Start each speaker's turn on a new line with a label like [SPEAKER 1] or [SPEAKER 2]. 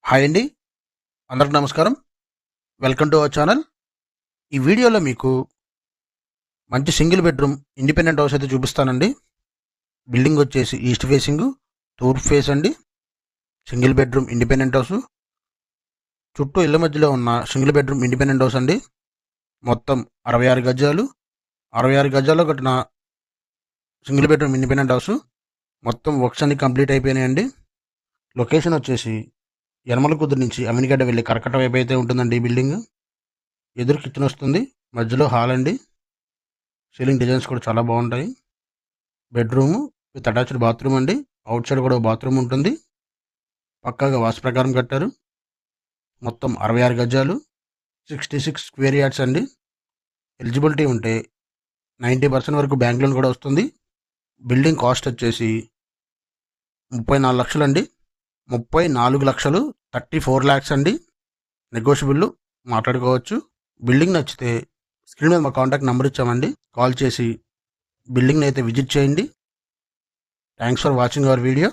[SPEAKER 1] Hi అండి, అందరికి నమస్కారం. Welcome to our channel. ఈ వీడియోలో మీకు మంచి సింగిల్ బెడ్రూమ్ ఇండిపెండెంట్ హౌస్ అయితే చూపిస్తానండి. బిల్డింగ్ వచ్చేసి ఈస్ట్ ఫేసింగ్, తూర్పు ఫేస్ అండి. సింగిల్ బెడ్రూమ్ ఇండిపెండెంట్ హౌస్, చుట్టూ ఇళ్ళ మధ్యలో ఉన్న సింగిల్ బెడ్రూమ్ ఇండిపెండెంట్ హౌస్ అండి. మొత్తం 66 గజాలు. 66 గజాల్లో కట్టిన సింగిల్ బెడ్రూమ్ ఇండిపెండెంట్ హౌస్. మొత్తం వర్క్స్ అన్ని కంప్లీట్ అయిపోయినాయండి. లొకేషన్ వచ్చేసి యనమల కుదురు నుంచి అమినిగడ్డ వెళ్ళి కరకట్ట వైపు అయితే ఉంటుందండి ఈ బిల్డింగ్. ఎదురు కిచెన్ వస్తుంది, మధ్యలో హాల్ అండి. సీలింగ్ డిజైన్స్ కూడా చాలా బాగుంటాయి. బెడ్రూమ్ విత్ అటాచ్డ్ బాత్రూమ్ అండి. అవుట్ సైడ్ కూడా బాత్రూమ్ ఉంటుంది. పక్కాగా వాస్తు ప్రకారం కట్టారు. మొత్తం 66 గజాలు, 66 స్క్వేర్ యార్డ్స్ అండి. ఎలిజిబిలిటీ ఉంటే 90% వరకు బ్యాంక్ లోన్ కూడా వస్తుంది. బిల్డింగ్ కాస్ట్ వచ్చేసి 34 లక్షలు అండి. 34 లక్షలు, 34 ల్యాక్స్ అండి. నెగోషియబుల్, మాట్లాడుకోవచ్చు. బిల్డింగ్ నచ్చితే స్క్రీన్ మీద మా కాంటాక్ట్ నెంబర్ ఇచ్చామండి, కాల్ చేసి బిల్డింగ్ని అయితే విజిట్ చేయండి. Thanks for watching our video.